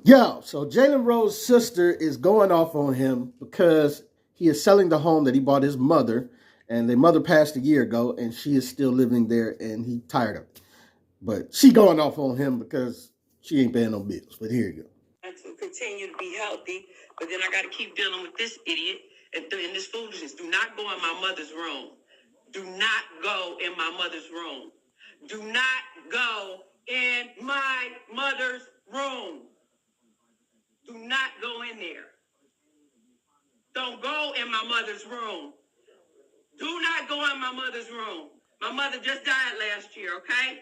Yo, so Jalen Rose's sister is going off on him because he is selling the home that he bought his mother, and their mother passed a year ago, and she is still living there, and he tired of it. But she going off on him because she ain't paying no bills. But here you go. To continue to be healthy, but then I got to keep dealing with this idiot and this foolishness. Do not go in my mother's room. Do not go in my mother's room. Do not go in my mother's room. Do not go in there. Don't go in my mother's room. Do not go in my mother's room. My mother just died last year, okay?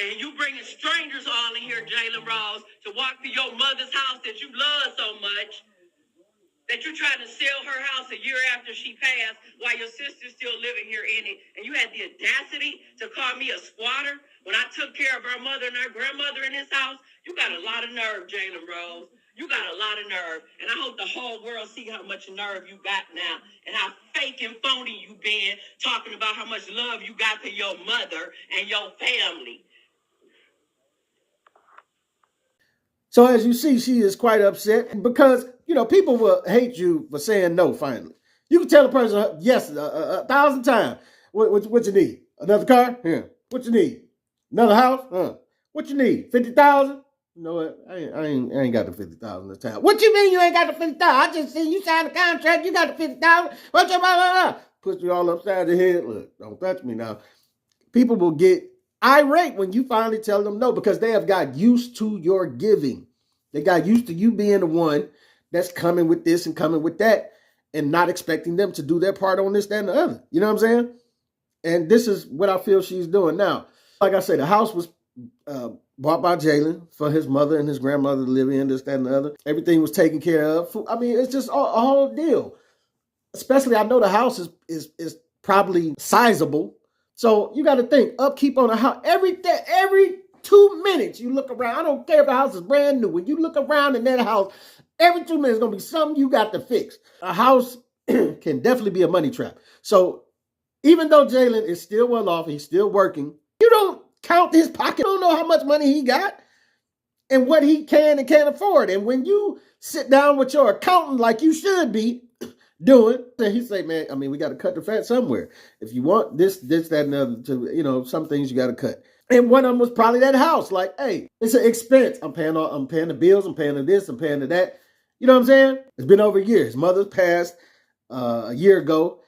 And you bringing strangers all in here, Jalen Rose, to walk to your mother's house that you love so much, that you tried to sell her house a year after she passed while your sister's still living here in it. And you had the audacity to call me a squatter when I took care of our mother and our grandmother in this house. You got a lot of nerve, Jalen Rose. You got a lot of nerve. And I hope the whole world see how much nerve you got now and how fake and phony you been talking about how much love you got to your mother and your family. So as you see, she is quite upset because, people will hate you for saying no finally. You can tell a person yes 1,000 times. What you need? Another car? Yeah. What you need? Another house? What you need? 50,000? You know what? I ain't got the 50,000 this time. What you mean you ain't got the 50,000? I just seen you sign a contract. You got the 50,000. What you blah, blah, blah. Put you all upside the head. Look, don't touch me now. People will get irate when you finally tell them no because they have got used to your giving. They got used to you being the one that's coming with this and coming with that and not expecting them to do their part on this, that, and the other. You know what I'm saying? And this is what I feel she's doing now. Like I said, the house was bought by Jalen for his mother and his grandmother to live in, this, that, and the other. Everything was taken care of. I mean, it's just a whole deal. Especially, I know the house is probably sizable. So you got to think, upkeep on a house. Every 2 minutes you look around. I don't care if the house is brand new. When you look around in that house, every 2 minutes is going to be something you got to fix. A house can definitely be a money trap. So even though Jalen is still well off, he's still working, you don't count his pocket. You don't know how much money he got and what he can and can't afford. And when you sit down with your accountant like you should be doing, then he say, man, I mean, we got to cut the fat somewhere. If you want this, that, and the other, some things you got to cut. And one of them was probably that house. Like, hey, it's an expense. I'm paying the bills. I'm paying the this. I'm paying the that. You know what I'm saying? It's been over a year. His mother passed a year ago.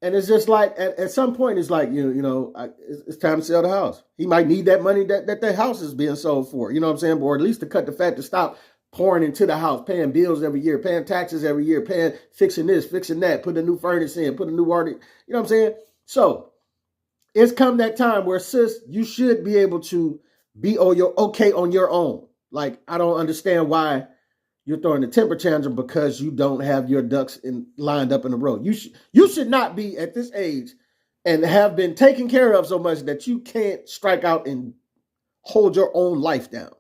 And it's just like, at some point, it's like, it's time to sell the house. He might need that money that house is being sold for. You know what I'm saying? Or at least to cut the fat, to stop pouring into the house, paying bills every year, paying taxes every year, fixing this, fixing that, put a new furnace in, put a new water. You know what I'm saying? So it's come that time where, sis, you should be able to be okay on your own. Like, I don't understand why you're throwing a temper tantrum because you don't have your ducks lined up in a row. You should not be at this age and have been taken care of so much that you can't strike out and hold your own life down.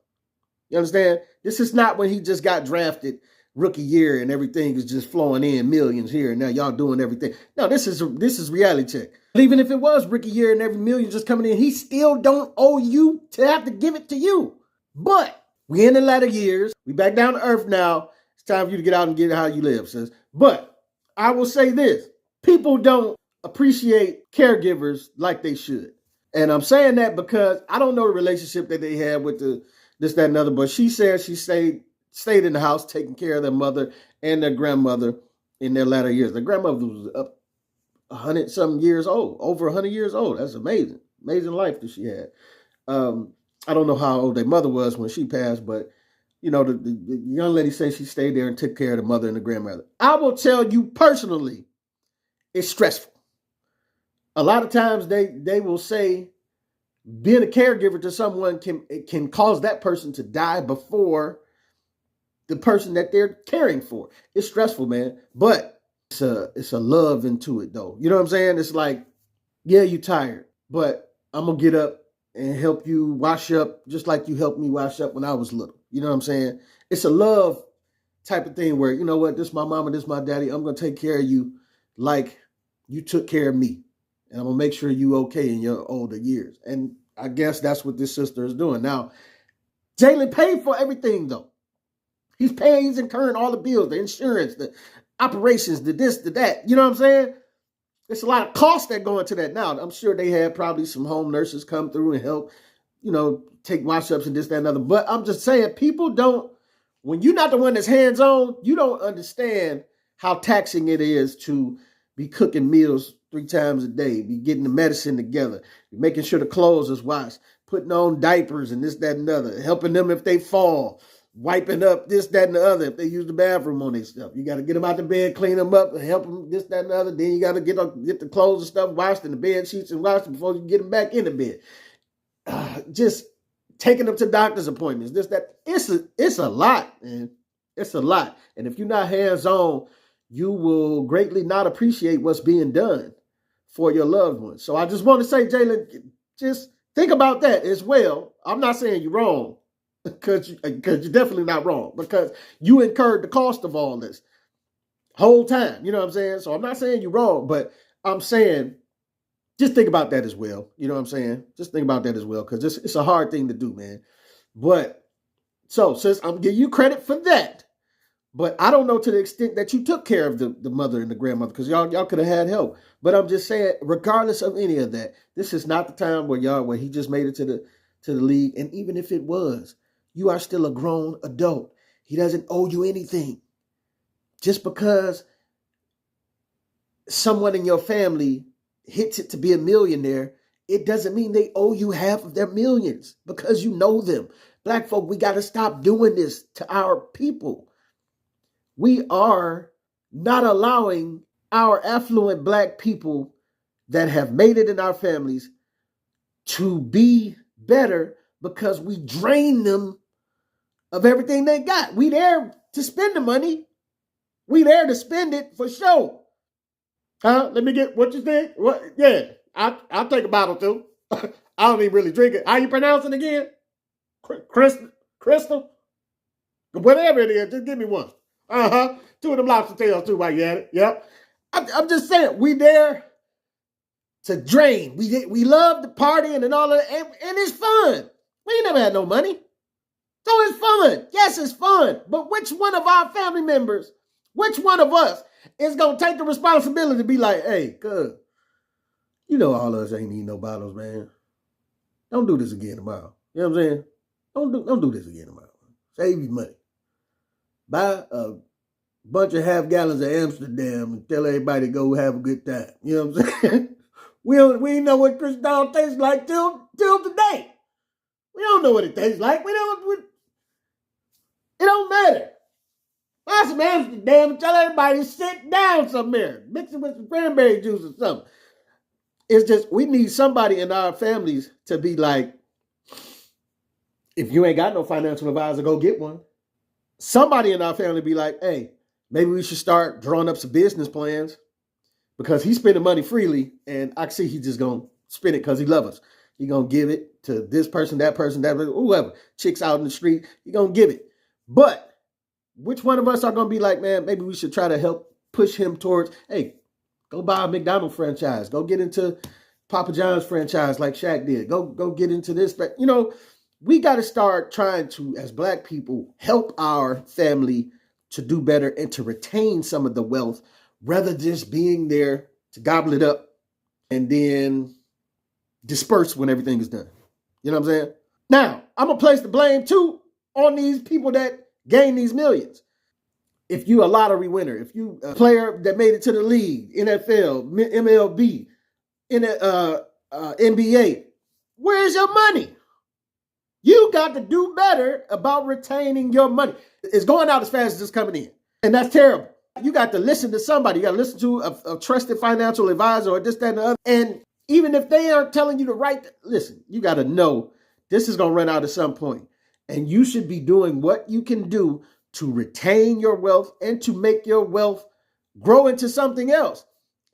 You understand? This is not when he just got drafted rookie year and everything is just flowing in millions here and now y'all doing everything. No, this is reality check. But even if it was rookie year and every million just coming in, he still don't owe you to have to give it to you. But we in the latter years. We back down to earth now. It's time for you to get out and get how you live, sis. But I will say this. People don't appreciate caregivers like they should. And I'm saying that because I don't know the relationship that they had with this, that, and other. But she said she stayed in the house taking care of their mother and their grandmother in their latter years. Their grandmother was up 100-something years old, over 100 years old. That's amazing. Amazing life that she had. I don't know how old their mother was when she passed, but, the young lady says she stayed there and took care of the mother and the grandmother. I will tell you personally, it's stressful. A lot of times they will say being a caregiver to someone can cause that person to die before the person that they're caring for. It's stressful, man, but it's a love into it, though. You know what I'm saying? It's like, yeah, you tired, but I'm going to get up and help you wash up just like you helped me wash up when I was little. You know what I'm saying? It's a love type of thing where, you know what, this is my mama, this is my daddy. I'm going to take care of you like you took care of me. And I'm going to make sure you okay in your older years. And I guess that's what this sister is doing. Now, Jalen paid for everything though. He's incurring all the bills, the insurance, the operations, the this, the that. You know what I'm saying? There's a lot of costs that go into that. Now, I'm sure they had probably some home nurses come through and help, take wash-ups and this, that, and other. But I'm just saying, people don't, when you're not the one that's hands-on, you don't understand how taxing it is to be cooking meals 3 times a day, be getting the medicine together, making sure the clothes is washed, putting on diapers and this, that, and the other, helping them if they fall, wiping up this, that, and the other if they use the bathroom on their stuff. You got to get them out the bed, clean them up, and help them this, that, and the other. Then you got to get the clothes and stuff washed and the bed sheets and washed before you get them back in the bed. Just taking them to doctor's appointments, this, that. It's a lot, man. It's a lot. And if you're not hands-on, you will greatly not appreciate what's being done for your loved ones. So I just want to say, Jalen, just think about that as well. I'm not saying you're wrong, because you're definitely not wrong, because you incurred the cost of all this whole time. You know what I'm saying? So I'm not saying you're wrong, but I'm saying just think about that as well. You know what I'm saying? Just think about that as well, because it's a hard thing to do, man. But so since I'm giving you credit for that, but I don't know to the extent that you took care of the mother and the grandmother, because y'all could have had help. But I'm just saying, regardless of any of that, this is not the time where he just made it to the league. And even if it was, you are still a grown adult. He doesn't owe you anything. Just because someone in your family hits it to be a millionaire, it doesn't mean they owe you half of their millions because you know them. Black folk, we got to stop doing this to our people. We are not allowing our affluent Black people that have made it in our families to be better because we drain them of everything they got. We there to spend the money. We there to spend it for sure. Let me get what you think. What? Yeah, I'll take a bottle too. I don't even really drink it. How you pronounce it again? Crystal? Whatever it is, just give me one. 2 of them lobster tails too while you at it. Yep. I'm just saying, we there to drain. We love the partying and all of that, and it's fun. We ain't never had no money. So it's fun. Yes, it's fun. But which one of our family members, which one of us is going to take the responsibility to be like, hey, cuz, all of us ain't eating no bottles, man. Don't do this again tomorrow. You know what I'm saying? Don't do this again tomorrow. Save your money. Buy a bunch of half gallons of Amsterdam and tell everybody to go have a good time. You know what I'm saying? We ain't know what Cristal tastes like till today. We don't know what it tastes like. It don't matter. Buy some Amsterdam and tell everybody to sit down somewhere. Mix it with some cranberry juice or something. It's just, we need somebody in our families to be like, if you ain't got no financial advisor, go get one. Somebody in our family be like, hey, maybe we should start drawing up some business plans, because he's spending money freely, and I see he's just going to spend it because he loves us. He's going to give it to this person, that person, whoever. Chicks out in the street, he's going to give it. But which one of us are going to be like, man, maybe we should try to help push him towards, hey, go buy a McDonald's franchise. Go get into Papa John's franchise like Shaq did. Go get into this. We got to start trying to, as Black people, help our family to do better and to retain some of the wealth, rather than just being there to gobble it up and then disperse when everything is done. You know what I'm saying? Now, I'm going to place the blame too on these people that gain these millions. If you a lottery winner, if you a player that made it to the league, NFL, MLB, NBA, where's your money? You got to do better about retaining your money. It's going out as fast as it's coming in. And that's terrible. You got to listen to somebody. You got to listen to a trusted financial advisor or this, that, and the other. And even if they aren't telling you listen, you got to know this is going to run out at some point. And you should be doing what you can do to retain your wealth and to make your wealth grow into something else.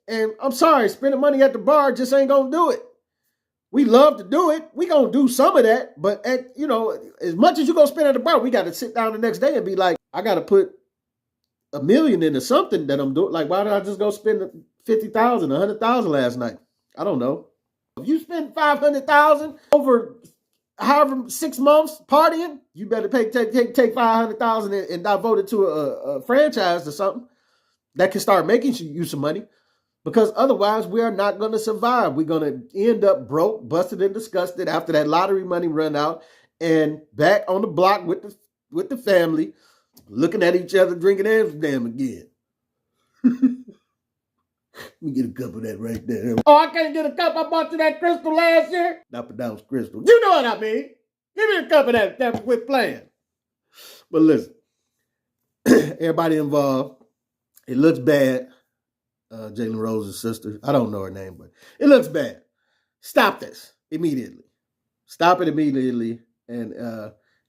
And I'm sorry, spending money at the bar just ain't going to do it. We love to do it. We going to do some of that. But, as much as you're going to spend at the bar, we got to sit down the next day and be like, I got to put $1 million into something that I'm doing. Like, why did I just go spend $50,000, $100,000 last night? I don't know. If you spend $500,000 over however 6 months partying, you better take $500,000 and devote it to a franchise or something that can start making you some money. Because otherwise, we are not going to survive. We're going to end up broke, busted, and disgusted after that lottery money run out, and back on the block with the family, looking at each other, drinking Amsterdam again. Let me get a cup of that right there. Oh, I can't get a cup. I bought you that Crystal last year. Not pronounced Crystal. You know what I mean. Give me a cup of that we're playing. But listen, everybody involved. It looks bad. Jalen Rose's sister. I don't know her name, but it looks bad. Stop this immediately. Stop it immediately and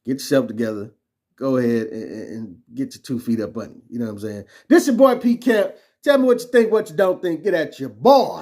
get yourself together. Go ahead and get your 2 feet up on you. You know what I'm saying? This your boy P. Camp. Tell me what you think, what you don't think. Get at your boy.